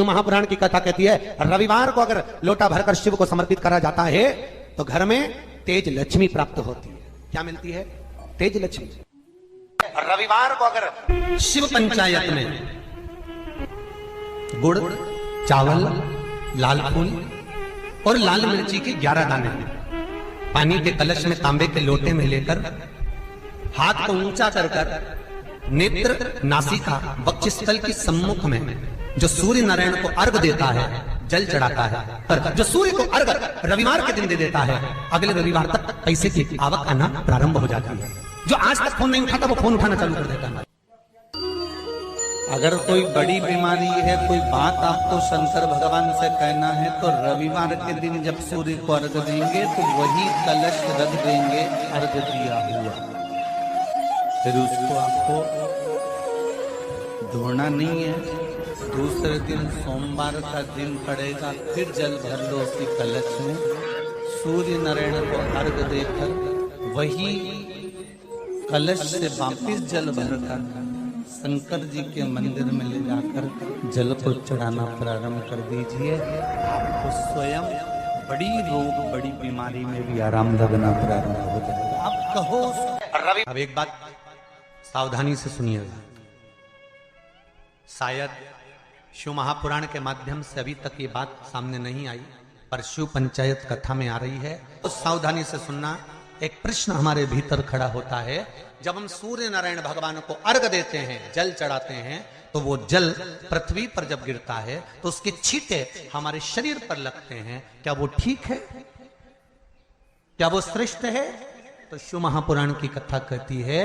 महापुराण की कथा कहती है रविवार को अगर लोटा भरकर शिव को समर्पित करा जाता है तो घर में तेज लक्ष्मी प्राप्त होती है। क्या मिलती है? तेज लक्ष्मी। रविवार को अगर शिव पंचायत में गुड़, चावल, लाल फूल और लाल मिर्ची के 11 दाने पानी के कलश में तांबे के लोटे में लेकर हाथ को ऊंचा कर नेत्र, नासिका, वक्षस्थल के सम्मुख में जो सूर्य नारायण को अर्घ देता है, जल चढ़ाता है, पर जो सूर्य को अर्घ रविवार के दिन दे देता है, अगले रविवार तक पैसे की आवक आना प्रारंभ हो जाती है। जो आज तक फोन नहीं उठाता वो फोन उठाना चालू कर देता है। अगर कोई बड़ी बीमारी है, कोई बात आपको शंकर भगवान से कहना है तो रविवार के दिन जब सूर्य को अर्घ देंगे तो वही कलश रख देंगे अर्घ दिया हुआ, फिर उसको आपको धोना नहीं है। दूसरे दिन सोमवार का दिन पड़ेगा, फिर जल भर लो उसी कलश में, सूर्य नारायण को अर्घ देकर वही कलश से वापिस जल भरकर शंकर जी के मंदिर में ले जाकर जल को चढ़ाना प्रारंभ कर दीजिए। आपको स्वयं बड़ी रोग, बड़ी बीमारी में भी आराम लगना प्रारंभ हो जाएगा। आप कहो। अब एक बात सावधानी से सुनिएगा, शायद शिव महापुराण के माध्यम से अभी तक ये बात सामने नहीं आई, पर शिव पंचायत कथा में आ रही है तो सावधानी से सुनना। एक प्रश्न हमारे भीतर खड़ा होता है, जब हम सूर्य नारायण भगवान को अर्घ देते हैं, जल चढ़ाते हैं, तो वो जल पृथ्वी पर जब गिरता है तो उसके छींटे हमारे शरीर पर लगते हैं। क्या वो ठीक है? क्या वो श्रेष्ठ है? तो शिव महापुराण की कथा कहती है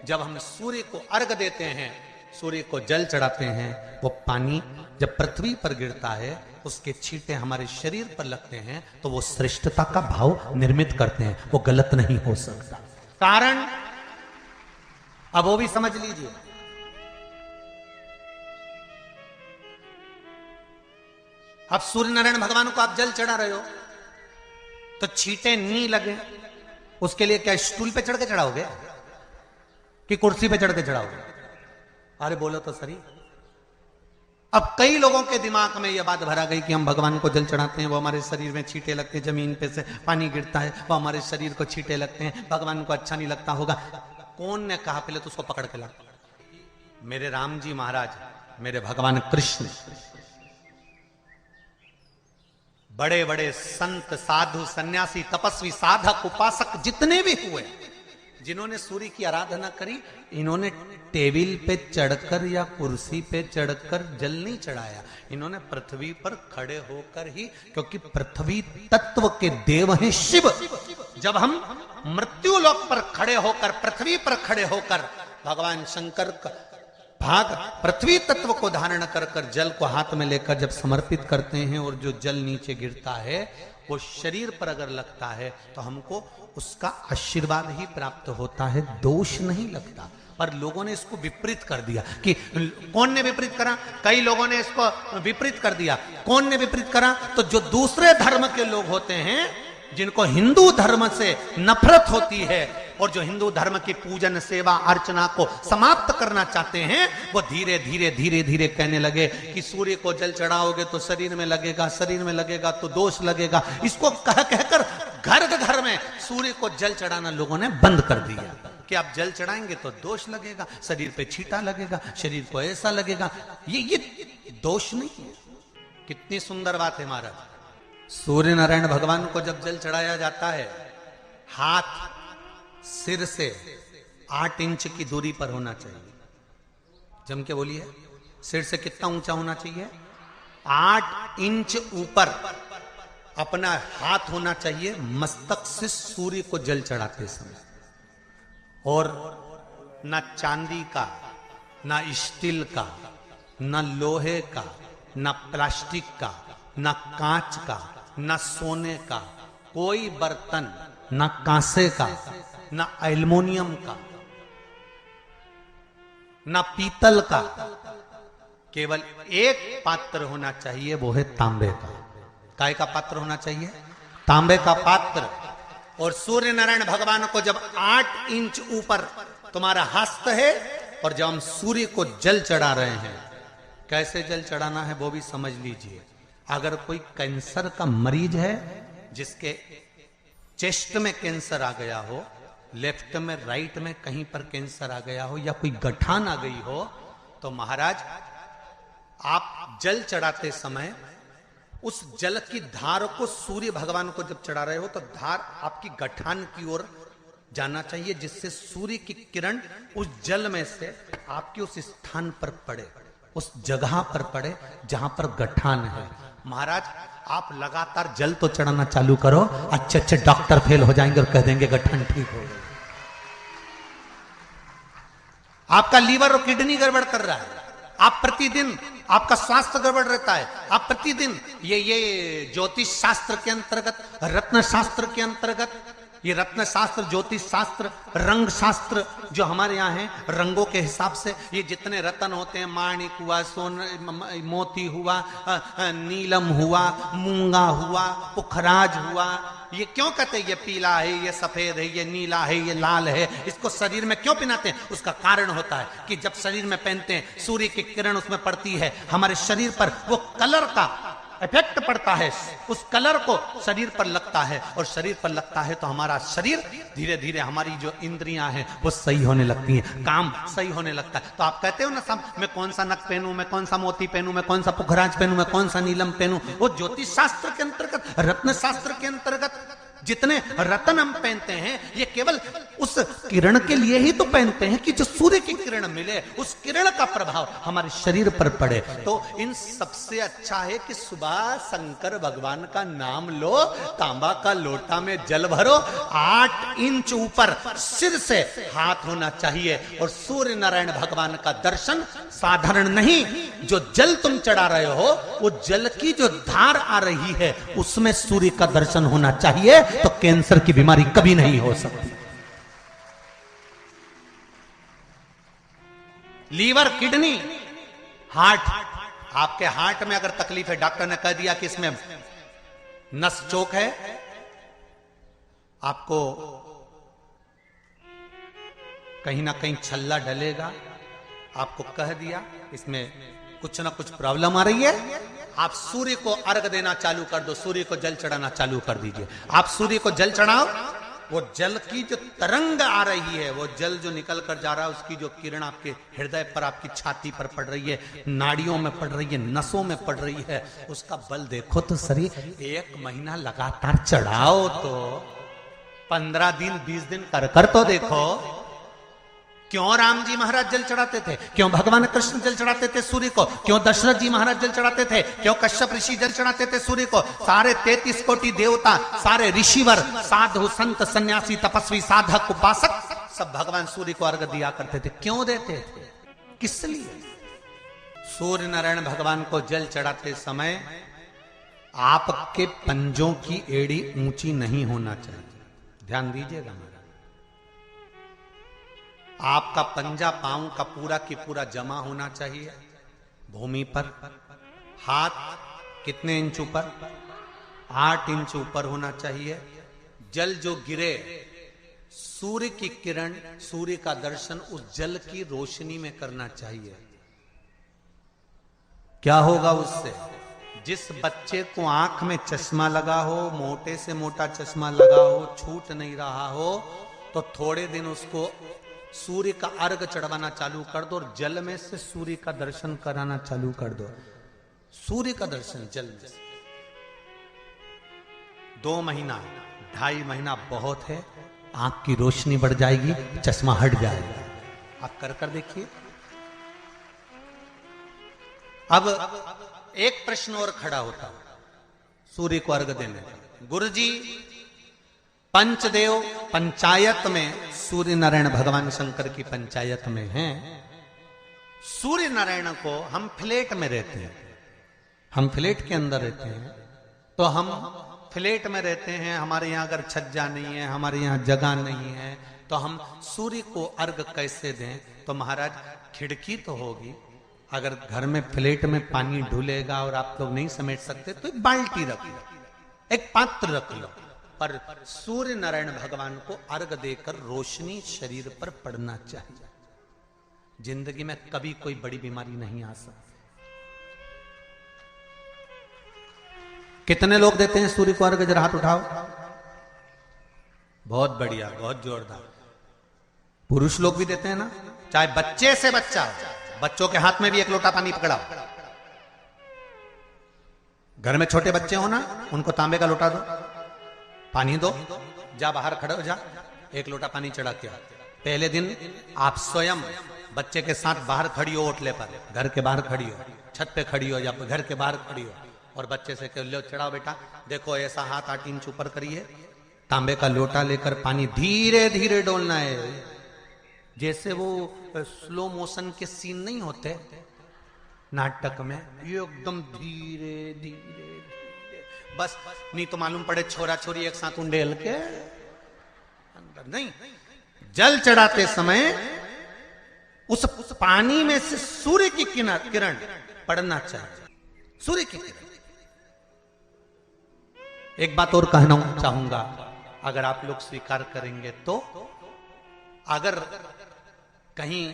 जब हम सूर्य को अर्घ देते हैं, सूर्य को जल चढ़ाते हैं, वो पानी जब पृथ्वी पर गिरता है उसके छींटे हमारे शरीर पर लगते हैं तो वो श्रेष्ठता का भाव निर्मित करते हैं, वो गलत नहीं हो सकता। कारण अब वो भी समझ लीजिए। अब सूर्य नारायण भगवान को आप जल चढ़ा रहे हो तो छींटे नहीं लगे, उसके लिए क्या स्टूल पे चढ़ के चढ़ाओगे कि कुर्सी पे चढ़ के चढ़ाओगे? अरे बोलो तो सही। अब कई लोगों के दिमाग में यह बात भरा गई कि हम भगवान को जल चढ़ाते हैं, वो हमारे शरीर में छींटे लगते हैं, जमीन पे से पानी गिरता है, वो हमारे शरीर को छींटे लगते हैं, भगवान को अच्छा नहीं लगता होगा। कौन ने कहा? पहले तो उसको पकड़ के ला। मेरे राम जी महाराज, मेरे भगवान कृष्ण, बड़े बड़े संत, साधु, सन्यासी, तपस्वी, साधक, उपासक जितने भी हुए, जिन्होंने सूर्य की आराधना करी, इन्होंने टेबल पे चढ़कर या कुर्सी पे चढ़कर जल नहीं चढ़ाया, इन्होंने पृथ्वी पर खड़े होकर ही, क्योंकि पृथ्वी तत्व के देव हैं शिव। जब हम मृत्यु लोक पर खड़े होकर, पृथ्वी पर खड़े होकर भगवान शंकर का भाग पृथ्वी तत्व को धारण कर कर जल को हाथ में लेकर जब समर्पित करते हैं और जो जल नीचे गिरता है वो शरीर पर अगर लगता है तो हमको उसका आशीर्वाद ही प्राप्त होता है, दोष नहीं लगता। पर लोगों ने इसको विपरीत कर दिया। कि कौन ने विपरीत करा? कई लोगों ने इसको विपरीत कर दिया। कौन ने विपरीत करा? तो जो दूसरे धर्म के लोग होते हैं, जिनको हिंदू धर्म से नफरत होती है और जो हिंदू धर्म की पूजन, सेवा, अर्चना को समाप्त करना चाहते हैं, वो धीरे धीरे धीरे धीरे कहने लगे कि सूर्य को जल चढ़ाओगे तो शरीर में लगेगा, शरीर में लगेगा तो दोष लगेगा। इसको कह कहकर घर घर में सूर्य को जल चढ़ाना लोगों ने बंद कर दिया कि आप जल चढ़ाएंगे तो दोष लगेगा, शरीर पे छींटा लगेगा, शरीर को ऐसा लगेगा। ये दोष नहीं है। कितनी सुंदर बात है महाराज। सूर्य नारायण भगवान को जब जल चढ़ाया जाता है, हाथ सिर से 8 इंच की दूरी पर होना चाहिए। जम के बोलिए, सिर से कितना ऊंचा होना चाहिए? 8 इंच ऊपर अपना हाथ होना चाहिए मस्तक से सूर्य को जल चढ़ाते समय। और ना चांदी का, ना स्टील का, ना लोहे का, ना प्लास्टिक का, ना कांच का, ना सोने का कोई बर्तन, ना कांसे का, ना एल्युमिनियम का, ना पीतल का, केवल एक पात्र होना चाहिए, वो है तांबे का। काय का पात्र होना चाहिए? तांबे का पात्र। और सूर्य नारायण भगवान को जब 8 इंच ऊपर तुम्हारा हस्त है और जब हम सूर्य को जल चढ़ा रहे हैं कैसे जल चढ़ाना है वो भी समझ लीजिए। अगर कोई कैंसर का मरीज है, जिसके चेस्ट में कैंसर आ गया हो, लेफ्ट में राइट में कहीं पर कैंसर आ गया हो, या कोई गठान आ गई हो, तो महाराज आप जल चढ़ाते समय उस जल की धार को सूर्य भगवान को जब चढ़ा रहे हो तो धार आपकी गठान की ओर जाना चाहिए, जिससे सूर्य की किरण उस जल में से आपके उस स्थान पर पड़े, उस जगह पर पड़े जहां पर गठान है। महाराज आप लगातार जल तो चढ़ाना चालू करो, अच्छे अच्छे डॉक्टर फेल हो जाएंगे और कह देंगे गठन ठीक हो गई। आपका लीवर और किडनी गड़बड़ कर रहा है, आप प्रतिदिन आपका स्वास्थ्य गड़बड़ रहता है, आप प्रतिदिन ये ज्योतिष शास्त्र के अंतर्गत, रत्न शास्त्र के अंतर्गत, ये रत्न शास्त्र, ज्योतिष शास्त्र, रंग शास्त्र जो हमारे यहाँ है, रंगों के हिसाब से ये जितने रत्न होते हैं, माणिक हुआ, मोती हुआ, नीलम हुआ, मूंगा हुआ, पुखराज हुआ, ये क्यों कहते हैं ये पीला है, ये सफेद है, ये नीला है, ये लाल है, इसको शरीर में क्यों पहनाते हैं? उसका कारण होता है कि जब शरीर में पहनते हैं सूर्य की किरण उसमें पड़ती है, हमारे शरीर पर वो कलर का इफेक्ट पड़ता है, उस कलर को शरीर पर लगता है, और शरीर पर लगता है तो हमारा शरीर धीरे धीरे, हमारी जो इंद्रियां हैं वो सही होने लगती हैं, काम सही होने लगता है। तो आप कहते हो ना सब, मैं कौन सा नक पहनूं, मैं कौन सा मोती पहनूं, मैं कौन सा पुखराज पहनूं, मैं कौन सा नीलम पहनूं, वो ज्योतिष शास्त्र के अंतर्गत, रत्न शास्त्र के अंतर्गत जितने रत्न हम पहनते हैं ये केवल उस किरण के लिए ही तो पहनते हैं कि जो सूर्य की किरण मिले, उस किरण का प्रभाव हमारे शरीर पर पड़े। तो इन सबसे अच्छा है कि सुबह शंकर भगवान का नाम लो, तांबा का लोटा में जल भरो, 8 इंच ऊपर सिर से हाथ होना चाहिए, और सूर्य नारायण भगवान का दर्शन साधारण नहीं, जो जल तुम चढ़ा रहे हो वो जल की जो धार आ रही है उसमें सूर्य का दर्शन होना चाहिए, तो कैंसर की बीमारी कभी नहीं हो सकती। लीवर, किडनी, हार्ट, आपके हार्ट में अगर तकलीफ है, डॉक्टर ने कह दिया कि इसमें नस चोक है, आपको कहीं ना कहीं छल्ला डलेगा, आपको कह दिया इसमें कुछ ना कुछ प्रॉब्लम आ रही है, आप सूर्य को अर्घ देना चालू कर दो, सूर्य को जल चढ़ाना चालू कर दीजिए। आप सूर्य को जल चढ़ाओ, वो जल की जो तरंग आ रही है, वो जल जो निकल कर जा रहा है, उसकी जो किरण आपके हृदय पर, आपकी छाती पर पड़ रही है, नाड़ियों में पड़ रही है, नसों में पड़ रही है, उसका बल देखो तो सही। 1 महीना लगातार चढ़ाओ तो 15 दिन 20 दिन कर तो देखो। क्यों राम जी महाराज जल चढ़ाते थे, क्यों भगवान कृष्ण जल चढ़ाते थे सूर्य को, क्यों दशरथ जी महाराज जल चढ़ाते थे, क्यों कश्यप ऋषि जल चढ़ाते थे सूर्य को, सारे 33 कोटि देवता, सारे ऋषिवर, साधु संत सन्यासी तपस्वी साधक उपासक सब भगवान सूर्य को अर्घ दिया करते थे। क्यों देते थे, किस लिए? सूर्य नारायण भगवान को जल चढ़ाते समय आपके पंजों की एड़ी ऊंची नहीं होना चाहिए, ध्यान दीजिएगा। आपका पंजा पांव का पूरा की पूरा जमा होना चाहिए भूमि पर। हाथ कितने इंच ऊपर? 8 इंच ऊपर होना चाहिए। जल जो गिरे, सूर्य की किरण, सूर्य का दर्शन उस जल की रोशनी में करना चाहिए। क्या होगा उससे? जिस बच्चे को आंख में चश्मा लगा हो, मोटे से मोटा चश्मा लगा हो, छूट नहीं रहा हो, तो थोड़े दिन उसको सूर्य का अर्घ चढ़वाना चालू कर दो और जल में से सूर्य का दर्शन कराना चालू कर दो। सूर्य का दर्शन जल में से 2 महीना 2.5 महीना बहुत है, आंख की रोशनी बढ़ जाएगी, चश्मा हट जाएगा। आप कर देखिए। अब एक प्रश्न और खड़ा होता है सूर्य को अर्घ देने का। गुरुजी, पंचदेव पंचायत में सूर्य नारायण भगवान शंकर की पंचायत में हैं। सूर्य नारायण को हम फ्लैट में रहते हैं, हम फ्लैट के अंदर रहते हैं, तो हम फ्लैट में रहते हैं, हमारे यहाँ अगर छज्जा नहीं है, हमारे यहाँ जगह नहीं है, तो हम सूर्य को अर्घ कैसे दें? तो महाराज खिड़की तो होगी, अगर घर में फ्लैट में पानी ढुलेगा और आप लोग नहीं समेट सकते तो एक बाल्टी रख लो, एक पात्र रख लो, पर सूर्य नारायण भगवान को अर्घ देकर रोशनी शरीर पर पड़ना चाहिए। जिंदगी में कभी कोई बड़ी बीमारी नहीं आ सकती। कितने लोग देते हैं सूर्य को अर्घ? जरा हाथ उठाओ। बहुत बढ़िया, बहुत जोरदार। पुरुष लोग भी देते हैं ना, चाहे बच्चे से बच्चा, बच्चों के हाथ में भी एक लोटा पानी पकड़ाओ। घर में छोटे बच्चे हो ना, उनको तांबे का लोटा दो, पानी दो, जा बाहर खड़े हो जा, एक लोटा पानी चढ़ा के आओ। पहले दिन आप स्वयं बच्चे के साथ बाहर खड़ी हो, ओटले पर, घर के बाहर खड़ी हो, छत पे खड़ी हो या घर के बाहर खड़ी हो, और बच्चे से कह लो चढ़ाओ बेटा, देखो ऐसा हाथ 8 इंच ऊपर करिए, तांबे का लोटा लेकर पानी धीरे धीरे डोलना है। जैसे वो स्लो मोशन के सीन नहीं होते नाटक में, ये एकदम धीरे धीरे धीरे, बस नहीं तो मालूम पड़े छोरा छोरी एक साथ उंडेल के अंदर। नहीं, जल चढ़ाते समय उस पानी में से सूर्य की किरण पड़ना चाहिए, सूर्य की किरण। एक बात और कहना चाहूंगा, अगर आप लोग स्वीकार करेंगे तो, अगर कहीं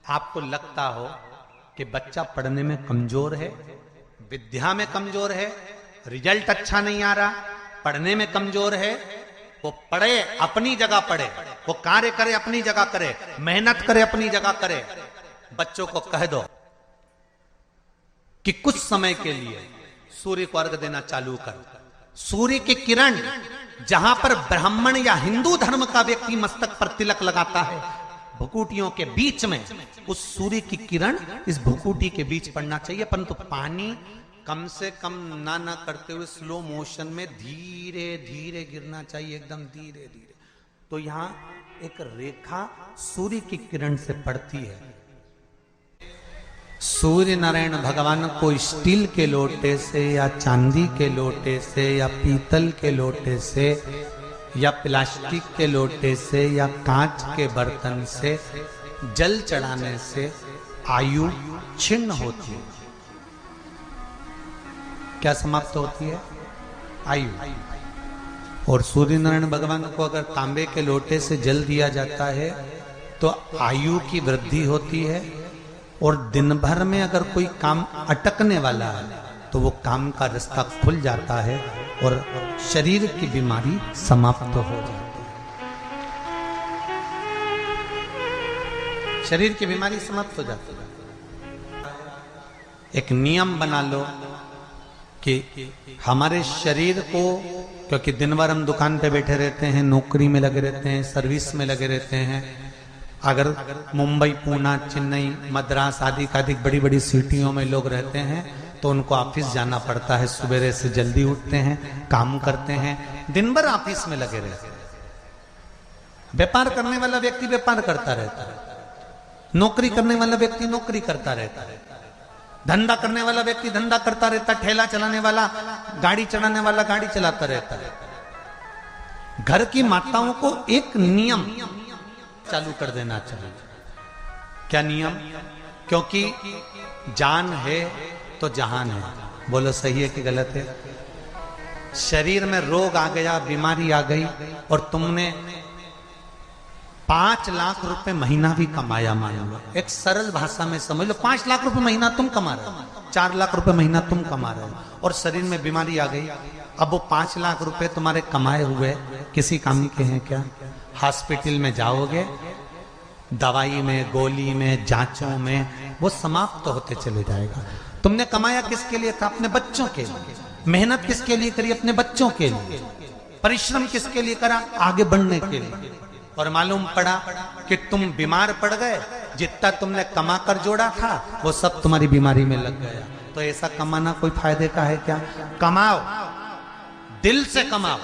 आपको लगता हो कि बच्चा पढ़ने में कमजोर है, विद्या में कमजोर है, रिजल्ट अच्छा नहीं आ रहा, पढ़ने में कमजोर है, वो पढ़े, अपनी जगह पढ़े, वो कार्य करे अपनी जगह करे, मेहनत करे अपनी जगह करे। बच्चों को कह दो कि कुछ समय के लिए सूर्य को अर्घ देना चालू कर। सूर्य की किरण जहां पर ब्राह्मण या हिंदू धर्म का व्यक्ति मस्तक पर तिलक लगाता है, भुकुटियों के बीच में उस सूर्य की किरण इस भुकुटी के बीच पड़ना चाहिए, परंतु पानी कम से कम ना करते हुए स्लो मोशन में धीरे धीरे गिरना चाहिए, एकदम धीरे धीरे। तो यहां एक रेखा सूर्य की किरण से पड़ती है। सूर्य नारायण भगवान को स्टील के लोटे से या चांदी के लोटे से या पीतल के लोटे से या प्लास्टिक के लोटे से या कांच के बर्तन से जल चढ़ाने से आयु छिन्न होती है। क्या समाप्त होती है? आयु। और सूर्य नारायण भगवान को अगर तांबे के लोटे से जल दिया जाता है तो आयु की वृद्धि होती है, और दिन भर में अगर कोई काम अटकने वाला है तो वो काम का रास्ता खुल जाता है और शरीर की बीमारी समाप्त हो जाती है। शरीर की बीमारी समाप्त हो जाती है। एक नियम बना लो कि हमारे शरीर को, क्योंकि दिन भर हम दुकान पे बैठे रहते हैं, नौकरी में लगे रहते हैं, सर्विस में लगे रहते हैं, अगर मुंबई, पूना, चेन्नई, मद्रास आदि का अधिक बड़ी बड़ी सिटियों में लोग रहते हैं तो उनको ऑफिस जाना पड़ता है, सवेरे से जल्दी उठते हैं, काम करते हैं, दिन भर ऑफिस में लगे रहते हैं। व्यापार करने वाला व्यक्ति व्यापार करता रहता है, नौकरी करने वाला व्यक्ति नौकरी करता रहता है, धंधा करने वाला व्यक्ति धंधा करता रहता है, ठेला चलाने वाला, गाड़ी चलाने वाला गाड़ी चलाता रहता है। घर की माताओं को एक नियम चालू कर देना चाहिए। क्या नियम? क्योंकि जान है तो जहान है। बोलो सही है कि गलत है? शरीर में रोग आ गया, बीमारी आ गई, और तुमने 5 लाख रुपए महीना भी कमाया, मान लो, एक सरल भाषा में समझ लो, 5 लाख रुपए महीना तुम कमा रहे हो, 4 लाख रुपए महीना तुम कमा रहे हो, और शरीर में बीमारी आ गई। अब वो 5 लाख रुपए तुम्हारे कमाए हुए किसी काम के हैं क्या? हॉस्पिटल में जाओगे, दवाई में, गोली में, जांचों में वो समाप्त होते चले जाएगा। तुमने कमाया किसके लिए था? अपने बच्चों के लिए। मेहनत किसके लिए करी? अपने बच्चों के लिए। परिश्रम किसके लिए करा? आगे बढ़ने के लिए। और मालूम पड़ा कि तुम बीमार पड़ गए, जितना तुमने कमा कर जोड़ा था वो सब तुम्हारी बीमारी में लग गया। तो ऐसा कमाना कोई फायदे का है क्या? कमाओ, दिल से कमाओ,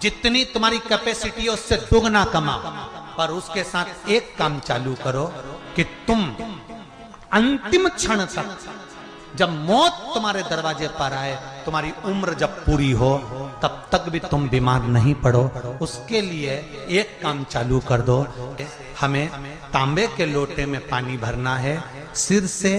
जितनी तुम्हारी कैपेसिटी है उससे दुगना कमाओ, पर उसके साथ एक काम चालू करो कि तुम अंतिम क्षण तक, जब मौत तुम्हारे दरवाजे पर आए, तुम्हारी उम्र जब पूरी हो, तब तक भी तुम बीमार नहीं पड़ो। उसके लिए एक काम चालू कर दो, हमें तांबे के लोटे में पानी भरना है, सिर से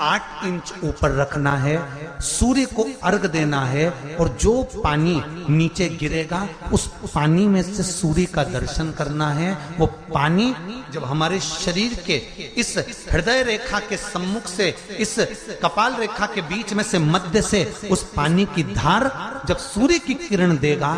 8 इंच ऊपर रखना है, सूर्य को अर्घ देना है, और जो पानी नीचे गिरेगा उस पानी में से सूर्य का दर्शन करना है। वो पानी जब हमारे शरीर के इस हृदय रेखा के सम्मुख से, इस कपाल रेखा के बीच में से, मध्य से उस पानी की धार जब सूर्य की किरण देगा